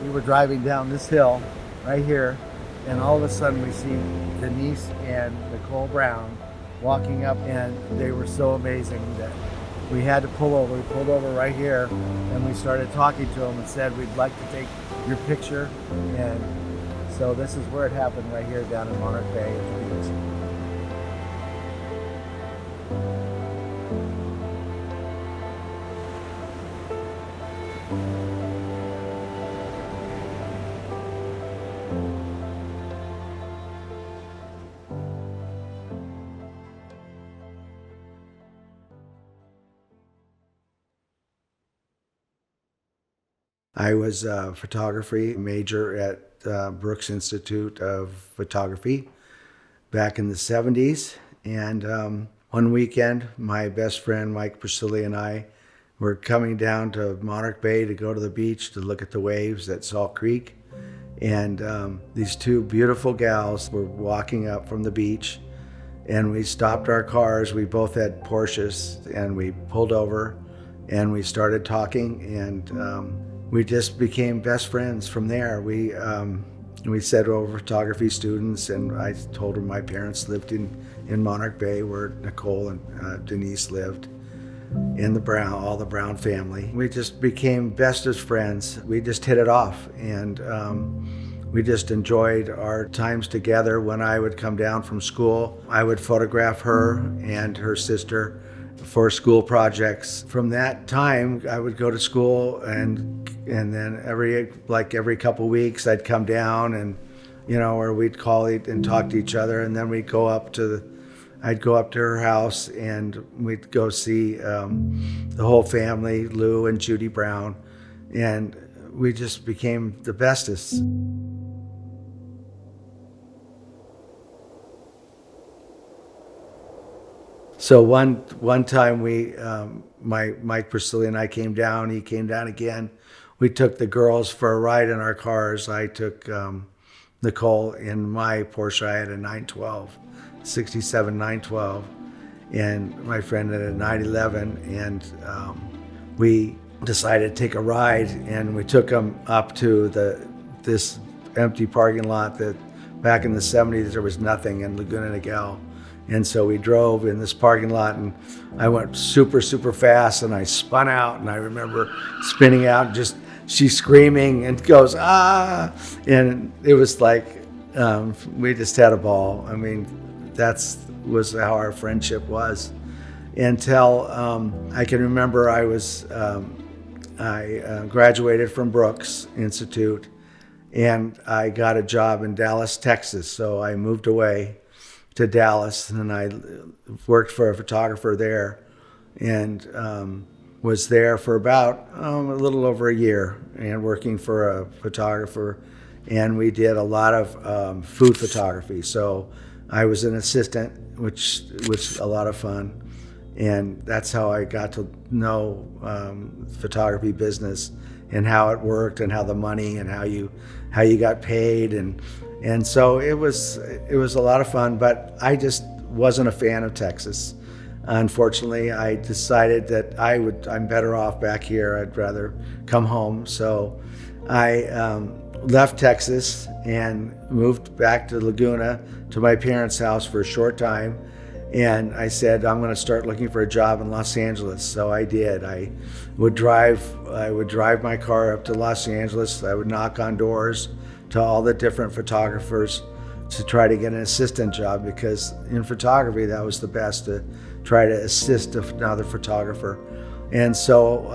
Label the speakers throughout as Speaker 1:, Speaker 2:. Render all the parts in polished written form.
Speaker 1: we were driving down this hill right here, and all of a sudden we see Denise and Nicole Brown walking up, and they were so amazing that we had to pull over. We pulled over right here, and we started talking to them and said, we'd like to take your picture. And so this is where it happened, right here down in Monarch Bay at the beach. I was a photography major at Brooks Institute of Photography back in the 70s. And one weekend, my best friend Mike Priscilli and I were coming down to Monarch Bay to go to the beach to look at the waves at Salt Creek. And these two beautiful gals were walking up from the beach, and we stopped our cars. We both had Porsches, and we pulled over and we started talking, and we just became best friends from there. We said we were photography students, and I told her my parents lived in Monarch Bay, where Nicole and Denise lived, and all the Brown family. We just became bestest friends. We just hit it off, and we just enjoyed our times together. When I would come down from school, I would photograph her and her sister for school projects. From that time, I would go to school, and then every couple weeks I'd come down, and or we'd call and talk to each other, and then I'd go up to her house, and we'd go see the whole family, Lou and Judy Brown, and we just became the bestest. So one time Mike Priscilli and I came down. He came down again. We took the girls for a ride in our cars. I took Nicole in my Porsche. I had a 67 912, and my friend had a 911. And we decided to take a ride, and we took them up to this empty parking lot that back in the 70s there was nothing in Laguna Niguel. And so we drove in this parking lot, and I went super, super fast, and I spun out, and I remember spinning out, just she's screaming and goes, ah, and it was like, we just had a ball. I mean, was how our friendship was. Until I can remember I graduated from Brooks Institute, and I got a job in Dallas, Texas. So I moved away to Dallas, and I worked for a photographer there, and was there for about a little over a year, and working for a photographer, and we did a lot of food photography. So I was an assistant, which was a lot of fun, and that's how I got to know photography business and how it worked, and how the money, and how you got paid, and so it was a lot of fun. But I just wasn't a fan of Texas. Unfortunately, I decided that I'm better off back here. I'd rather come home. So I left Texas and moved back to Laguna to my parents' house for a short time. And I said, I'm going to start looking for a job in Los Angeles. So I did. I would drive my car up to Los Angeles. I would knock on doors to all the different photographers to try to get an assistant job, because in photography that was the best, to try to assist another photographer. And so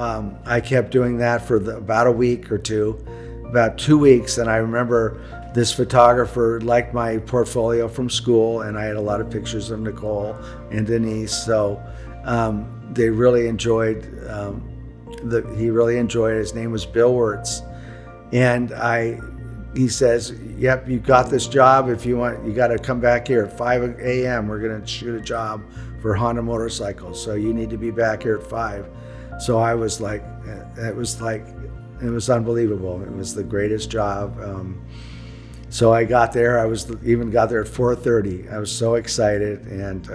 Speaker 1: I kept doing that for about a week or two, about 2 weeks. And I remember this photographer liked my portfolio from school, and I had a lot of pictures of Nicole and Denise. So they really enjoyed, he really enjoyed it. His name was Bill Wirtz. And he says, yep, you got this job. If you want, you got to come back here at 5 a.m. We're going to shoot a job for Honda Motorcycles. So you need to be back here at 5. So I was like, it was unbelievable. It was the greatest job. So I got there. Even got there at 4:30. I was so excited, and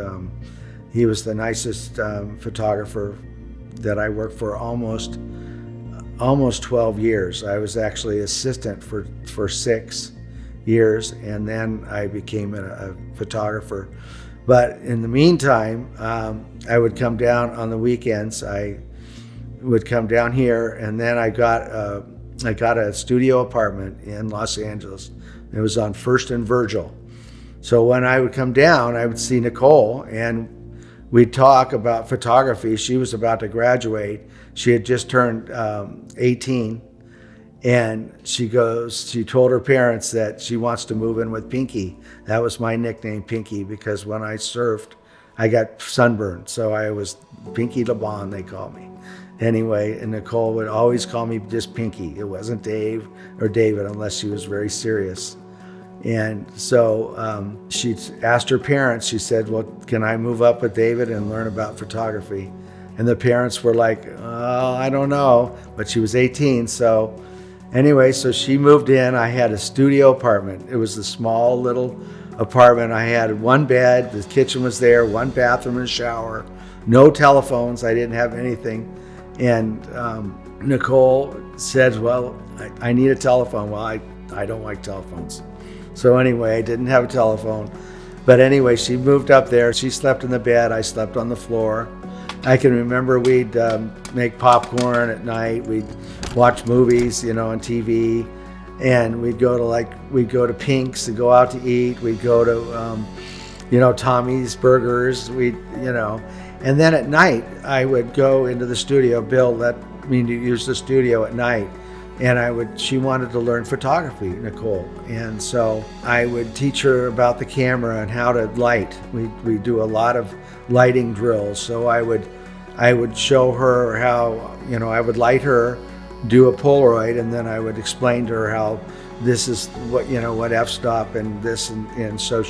Speaker 1: he was the nicest photographer that I worked for almost almost 12 years. I was actually assistant for 6 years, and then I became a photographer. But in the meantime, I would come down on the weekends. I would come down here, and then I got a studio apartment in Los Angeles. It was on First and Virgil. So when I would come down, I would see Nicole, and we'd talk about photography. She was about to graduate. She had just turned 18, and she told her parents that she wants to move in with Pinky. That was my nickname, Pinky, because when I surfed, I got sunburned. So I was Pinky LeBon, they called me. Anyway, and Nicole would always call me just Pinky. It wasn't Dave or David unless she was very serious. And so she asked her parents, she said, well, can I move up with David and learn about photography? And the parents were like, oh, I don't know. But she was 18, so anyway, so she moved in. I had a studio apartment. It was a small little apartment. I had one bed, the kitchen was there, one bathroom and shower, no telephones. I didn't have anything. And Nicole said, well, I need a telephone. Well, I don't like telephones. So anyway, I didn't have a telephone. But anyway, she moved up there. She slept in the bed. I slept on the floor. I can remember we'd make popcorn at night. We'd watch movies, on TV. And we'd go to Pink's to go out to eat. We'd go to, Tommy's Burgers. And then at night, I would go into the studio. Bill let me use the studio at night. And she wanted to learn photography, Nicole. And so I would teach her about the camera and how to light. We do a lot of lighting drills. So I would show her how, I would light her, do a Polaroid, and then I would explain to her how this is what f-stop and this. And so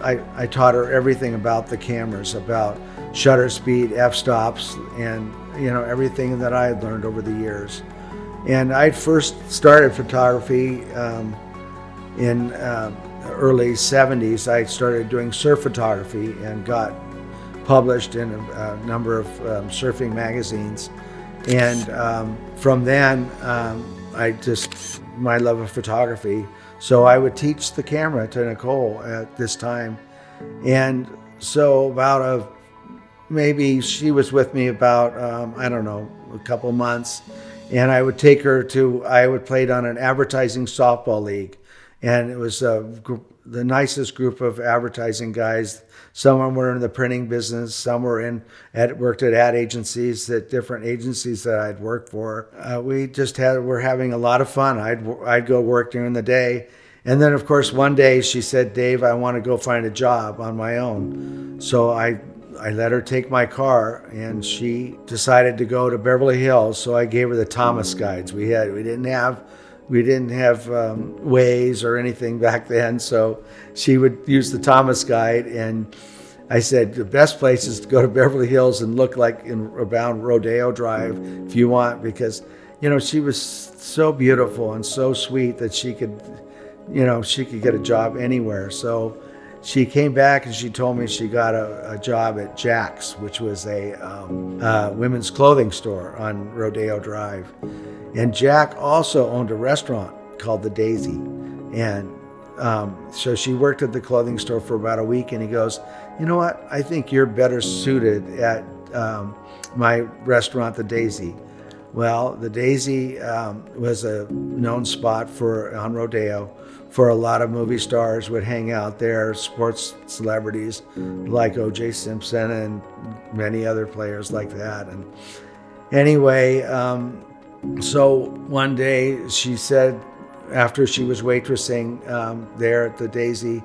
Speaker 1: I taught her everything about the cameras, about shutter speed, f-stops, and, everything that I had learned over the years. And I first started photography in early 70s. I started doing surf photography and got published in a number of surfing magazines. And from then, my love of photography. So I would teach the camera to Nicole at this time. And so maybe she was with me about, a couple months. And I would take her I would play on an advertising softball league. And it was the nicest group of advertising guys. Some of them were in the printing business. Some were worked at ad agencies, at different agencies that I'd worked for. We just were having a lot of fun. I'd go work during the day. And then, of course, one day she said, Dave, I want to go find a job on my own. So I let her take my car, and she decided to go to Beverly Hills. So I gave her the Thomas guides. We didn't have Waze or anything back then. So she would use the Thomas guide, and I said the best place is to go to Beverly Hills and look like around Rodeo Drive if you want, because she was so beautiful and so sweet that she could get a job anywhere. So she came back and she told me she got a job at Jack's, which was a women's clothing store on Rodeo Drive. And Jack also owned a restaurant called the Daisy. And so she worked at the clothing store for about a week, and he goes, you know what? I think you're better suited at my restaurant, the Daisy. Well, the Daisy was a known spot on Rodeo for a lot of movie stars would hang out there, sports celebrities like O.J. Simpson and many other players like that. And anyway, so one day she said, after she was waitressing there at the Daisy,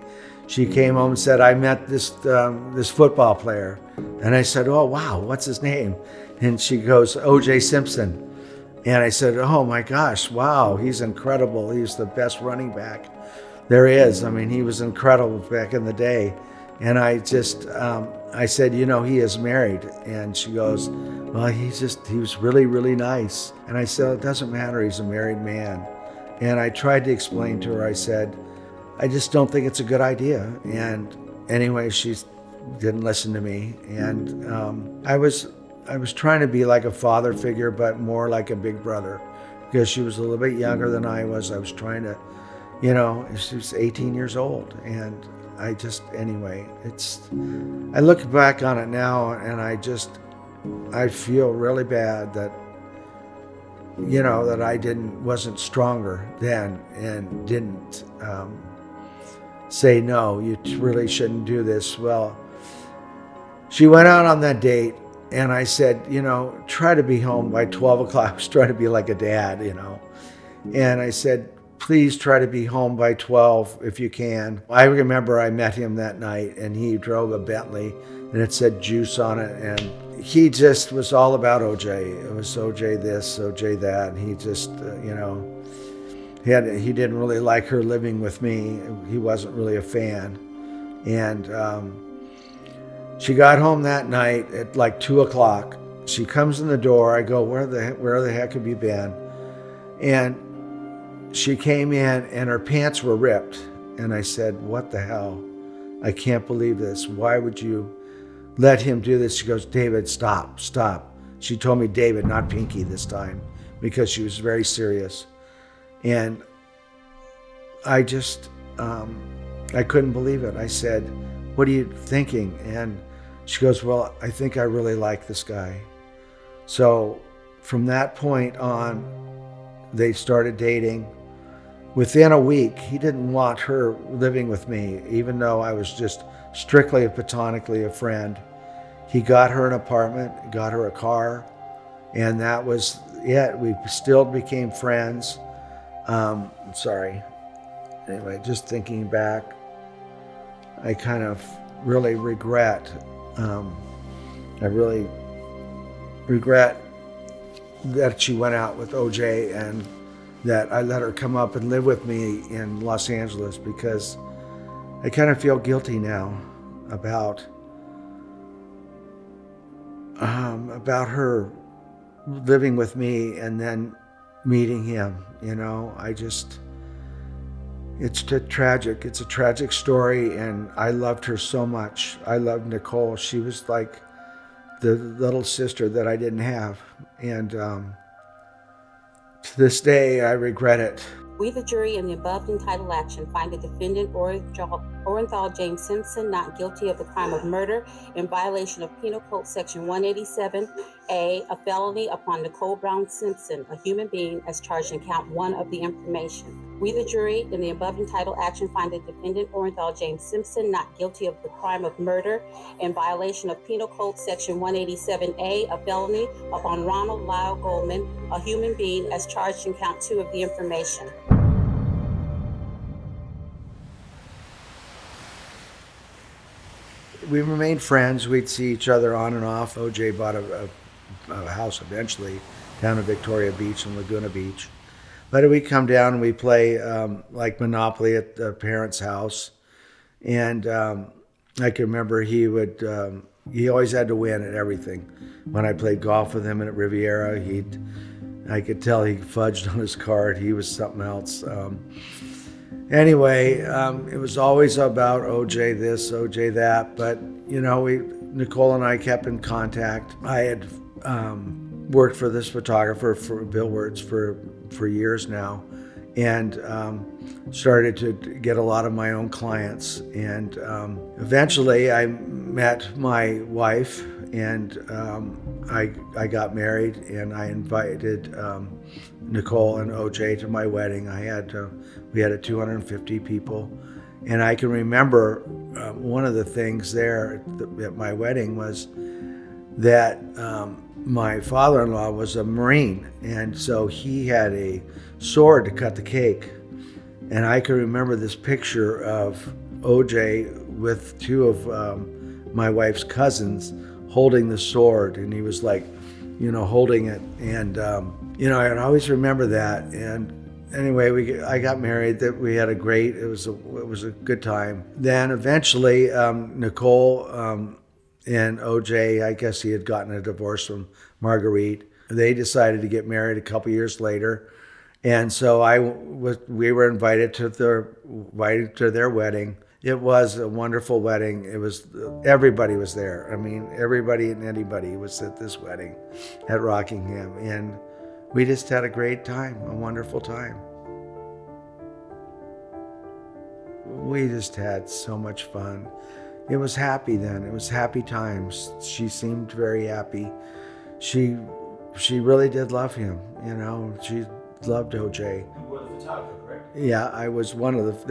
Speaker 1: she came home and said, I met this football player. And I said, oh, wow, what's his name? And she goes, O.J. Simpson. And I said, oh my gosh, wow, he's incredible. He's the best running back there is. I mean, he was incredible back in the day. And I said, he is married. And she goes, well, he was really, really nice. And I said, it doesn't matter, he's a married man. And I tried to explain to her, I said, I just don't think it's a good idea. And anyway, she didn't listen to me. And I was I was trying to be like a father figure, but more like a big brother, because she was a little bit younger than I was. I was trying to, she was 18 years old, and anyway, I look back on it now, and I feel really bad that, that I wasn't stronger then and didn't say, no, you really shouldn't do this. Well, she went out on that date, and I said, try to be home by 12 o'clock. I was trying to be like a dad, And I said, please try to be home by 12 if you can. I remember I met him that night, and he drove a Bentley, and it said Juice on it. And he just was all about O.J. It was O.J. this, O.J. that. And he just, he didn't really like her living with me. He wasn't really a fan. And she got home that night at like 2 o'clock. She comes in the door. I go, where the heck have you been? And she came in, and her pants were ripped. And I said, what the hell? I can't believe this. Why would you let him do this? She goes, David, stop. She told me David, not Pinky this time, because she was very serious. And I just, I couldn't believe it. I said, what are you thinking? And she goes, well, I think I really like this guy. So from that point on, they started dating. Within a week, he didn't want her living with me, even though I was just strictly platonically a friend. He got her an apartment, got her a car, and that was it. We still became friends. Sorry. Anyway, just thinking back, I kind of really regret, I really regret that she went out with O.J. and that I let her come up and live with me in Los Angeles, because I kind of feel guilty now about her living with me and then meeting him. It's a tragic story, and I loved her so much. I loved Nicole. She was like the little sister that I didn't have. And to this day, I regret it.
Speaker 2: We, the jury, in the above entitled action, find the defendant Orenthal James Simpson not guilty of the crime of murder in violation of Penal Code Section 187A, a felony upon Nicole Brown Simpson, a human being, as charged in count 1 of the information. We, the jury, in the above entitled action, find the defendant Orenthal James Simpson not guilty of the crime of murder in violation of Penal Code Section 187A, a felony upon Ronald Lyle Goldman, a human being, as charged in count 2 of the information.
Speaker 1: We remained friends. We'd see each other on and off. O.J. bought a house eventually down in Victoria Beach and Laguna Beach. But we'd come down and we'd play like Monopoly at the parents' house. And I can remember he always had to win at everything. When I played golf with him at Riviera, I could tell he fudged on his card. He was something else. Anyway, it was always about O.J. this, O.J. that, but Nicole and I kept in contact. I had worked for this photographer for Bill Wirtz for years now, and started to get a lot of my own clients. And eventually, I met my wife, and I got married, and I invited Nicole and O.J. to my wedding. We had 250 people, and I can remember one of the things there at my wedding was that my father-in-law was a Marine, and so he had a sword to cut the cake. And I can remember this picture of O.J. with two of my wife's cousins holding the sword, and he was like, holding it. And I always remember that. And anyway, I got married. That we had it was a good time. Then eventually, Nicole and O.J., I guess he had gotten a divorce from Marguerite. They decided to get married a couple years later, and so we were invited to their wedding. It was a wonderful wedding. It was, everybody was there. I mean, everybody and anybody was at this wedding at Rockingham. And we just had a great time, a wonderful time. We just had so much fun. It was happy then. It was happy times. She seemed very happy. She really did love him, you know. She loved O.J.
Speaker 3: You were the photographer, correct?
Speaker 1: Yeah, I was one of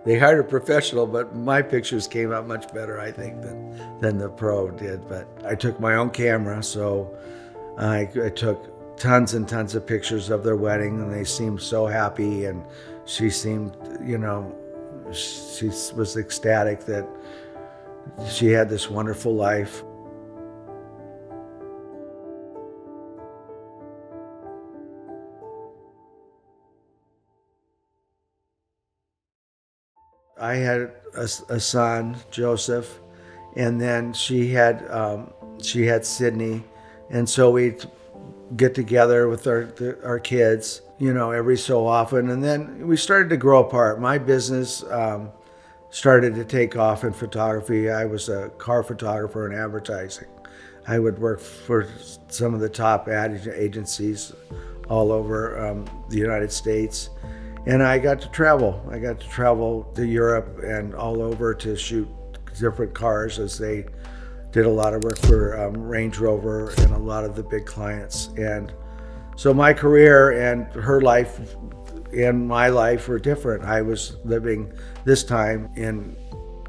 Speaker 1: they hired a professional, but my pictures came out much better, I think, than the pro did. But I took my own camera, so I took tons and tons of pictures of their wedding, and they seemed so happy, and she seemed, you know, she was ecstatic that she had this wonderful life. I had a son, Joseph, and then she had Sydney, and so we'd get together with our kids, you know, every so often, and then we started to grow apart. My business started to take off in photography. I was a car photographer in advertising. I would work for some of the top ad agencies all over the United States. And I got to travel. I got to travel to Europe and all over to shoot different cars, as they did a lot of work for Range Rover and a lot of the big clients. And so my career and her life and my life were different. I was living this time in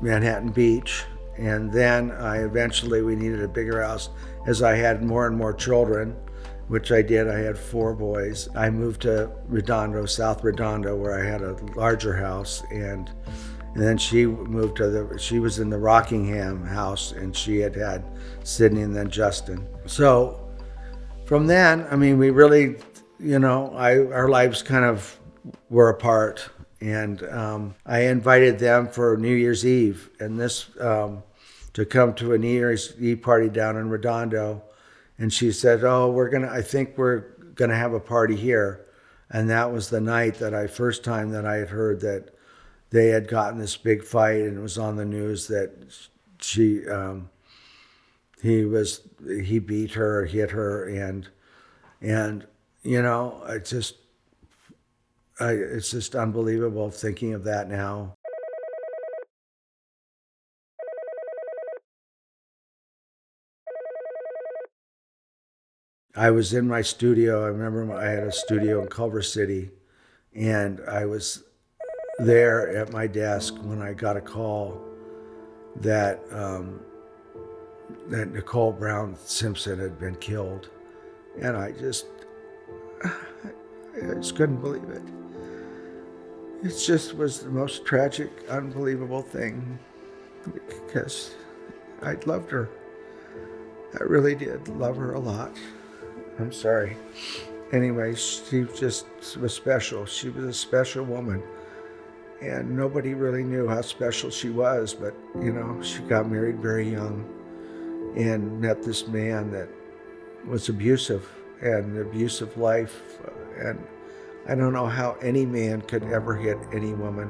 Speaker 1: Manhattan Beach, and then we needed a bigger house as I had more and more children, which I did. I had 4 boys. I moved to Redondo, South Redondo, where I had a larger house, and then she moved she was in the Rockingham house, and she had Sydney and then Justin. So from then, I mean, we really, you know, our lives kind of were apart, and I invited them for New Year's Eve, and to come to a New Year's Eve party down in Redondo. And she said, "Oh, I think we're gonna have a party here." And that was the night first time that I had heard that they had gotten this big fight, and it was on the news that he beat her, hit her, and you know, it's just unbelievable thinking of that now. I was in my studio. I remember I had a studio in Culver City, and I was there at my desk when I got a call that Nicole Brown Simpson had been killed, and I just couldn't believe it. It just was the most tragic, unbelievable thing, because I loved her. I really did love her a lot. I'm sorry. Anyway, she just was special. She was a special woman, and nobody really knew how special she was, but, you know, she got married very young and met this man that was abusive, and an abusive life, and I don't know how any man could ever hit any woman.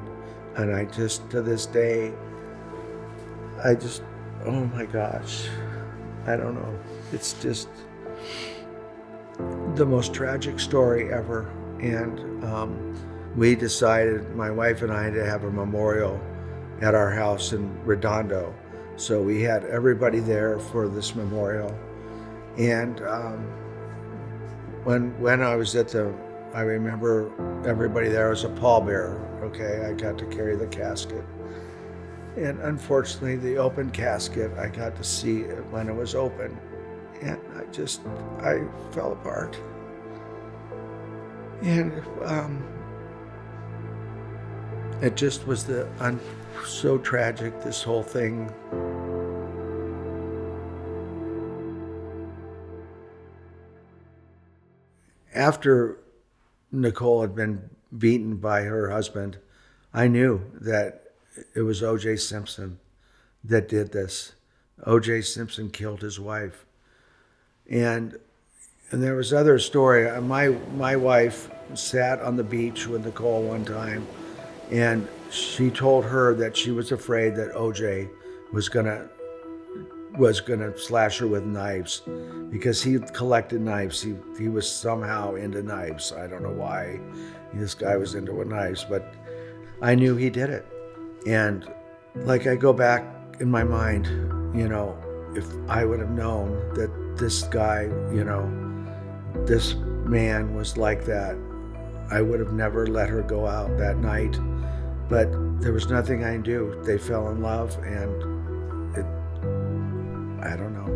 Speaker 1: And I just, to this day, oh my gosh, I don't know. It's just the most tragic story ever. And we decided, my wife and I, to have a memorial at our house in Redondo. So we had everybody there for this memorial. And when I was I remember everybody there was a pallbearer, okay? I got to carry the casket. And unfortunately, the open casket, I got to see it when it was open. And I fell apart. And it just was so tragic, this whole thing. After Nicole had been beaten by her husband, I knew that it was O.J. Simpson that did this. O.J. Simpson killed his wife. And there was other story. My wife sat on the beach with Nicole one time, and she told her that she was afraid that O.J. was gonna slash her with knives because he collected knives. He was somehow into knives. I don't know why this guy was into knives, but I knew he did it. And like I go back in my mind, if I would have known that this guy, this man was like that, I would have never let her go out that night. But there was nothing I could do. They fell in love, and I don't know.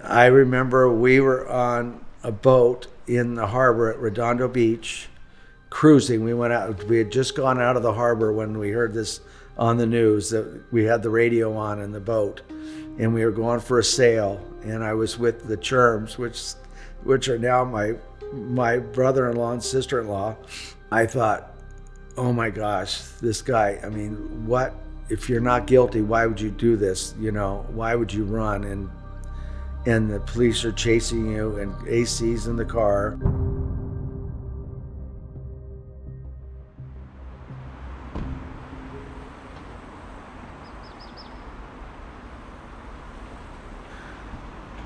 Speaker 1: I remember we were on a boat in the harbor at Redondo Beach, cruising. We had just gone out of the harbor when we heard this on the news, that we had the radio on in the boat, and we were going for a sail. And I was with the Cherms, which are now my brother-in-law and sister-in-law. I thought, oh my gosh, this guy, what, if you're not guilty, why would you do this? Why would you run? And the police are chasing you, and AC's in the car.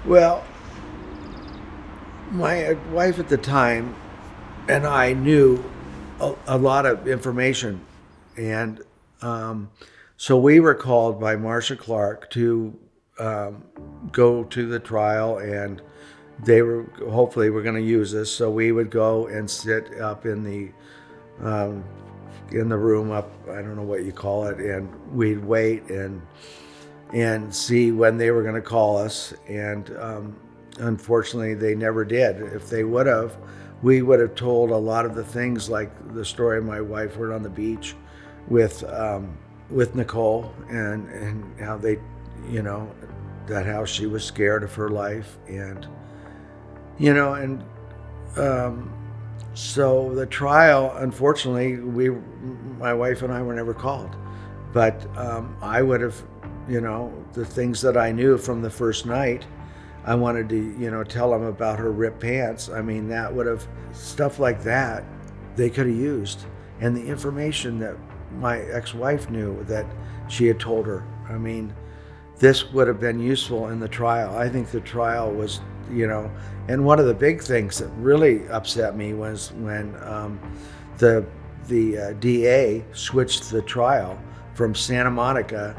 Speaker 1: Well, my wife at the time and I knew a lot of information, and so we were called by Marcia Clark to go to the trial, and they were hopefully were going to use us. So we would go and sit up in the room up, I don't know what you call it, and we'd wait and see when they were going to call us. And unfortunately, they never did. If they would have, we would have told a lot of the things, like the story of my wife were on the beach with Nicole, and how they, how she was scared of her life, and so the trial, unfortunately, my wife and I were never called, but I would have, the things that I knew from the first night, I wanted to, tell them about her ripped pants. That would have, stuff like that, they could have used. And the information that my ex-wife knew that she had told her, this would have been useful in the trial. I think the trial was, and one of the big things that really upset me was when the DA switched the trial from Santa Monica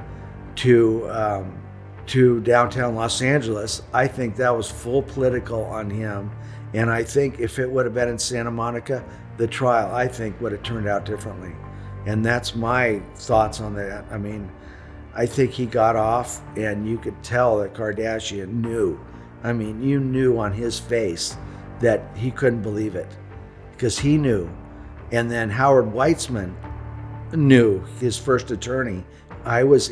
Speaker 1: to downtown Los Angeles. I think that was full political on him. And I think if it would have been in Santa Monica, the trial, I think, would have turned out differently. And that's my thoughts on that. I think he got off, and you could tell that Kardashian knew. You knew on his face that he couldn't believe it, because he knew. And then Howard Weitzman knew, his first attorney. I was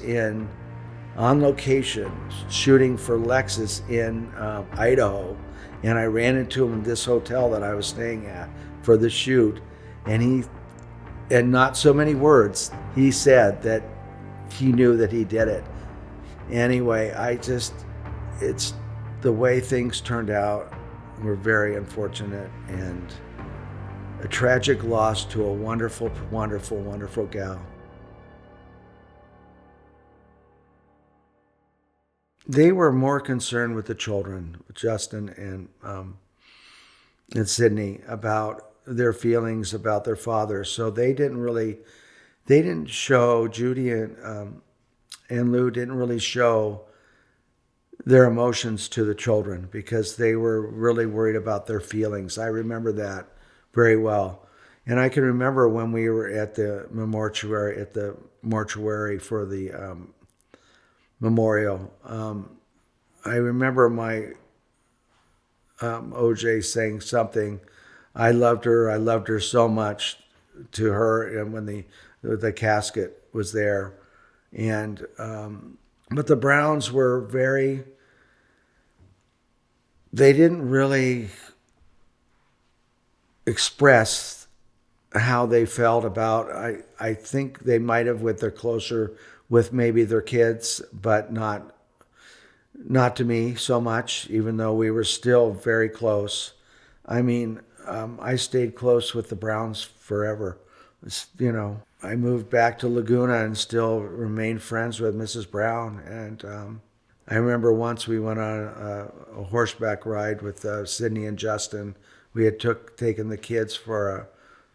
Speaker 1: on location shooting for Lexus in Idaho, and I ran into him in this hotel that I was staying at for the shoot, and not so many words, he said that he knew that he did it. Anyway, it's the way things turned out were very unfortunate, and a tragic loss to a wonderful, wonderful, wonderful gal. They were more concerned with the children, Justin and Sydney, about their feelings about their father. So they didn't show, Judy and Lou didn't really show their emotions to the children, because they were really worried about their feelings. I remember that very well. And I can remember when we were at the mortuary for the memorial. I remember my O.J. saying something, I loved her so much, to her, and when the casket was there. And but the Browns were they didn't really express how they felt about, I think they might have with maybe their kids, but not to me so much, even though we were still very close. I mean, I stayed close with the Browns forever. You know, I moved back to Laguna and still remained friends with Mrs. Brown. And I remember once we went on a horseback ride with Sydney and Justin. We had taken the kids for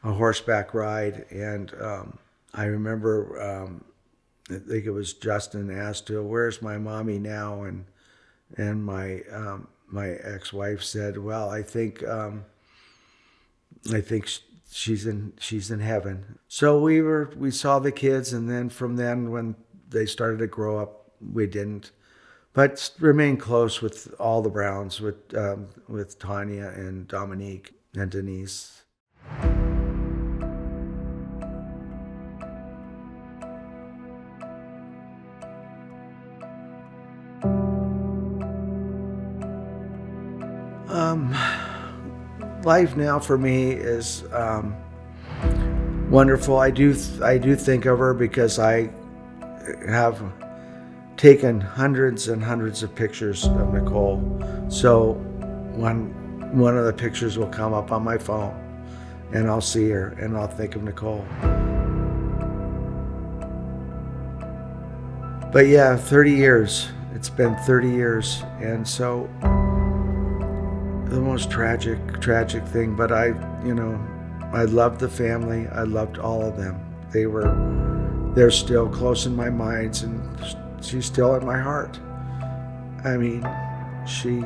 Speaker 1: a horseback ride, and I remember I think it was Justin asked her, "Where's my mommy now?" And my ex-wife said, "Well, I think she's in heaven." So we saw the kids, and then from then when they started to grow up, we didn't, but remained close with all the Browns, with Tanya and Dominique and Denise. Life now for me is wonderful. I do think of her because I have taken hundreds and hundreds of pictures of Nicole. So one of the pictures will come up on my phone, and I'll see her, and I'll think of Nicole. But yeah, 30 years. It's been 30 years, and so the most tragic thing, but I loved the family. I loved all of them. They're still close in my mind, and she's still in my heart. I mean, she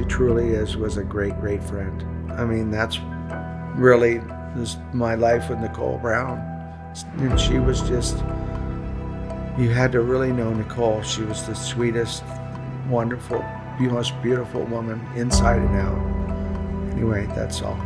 Speaker 1: truly was a great friend. I mean, that's really my life with Nicole Brown. And she was just, you had to really know Nicole. She was the sweetest, wonderful, most beautiful woman inside and out. Anyway, that's all.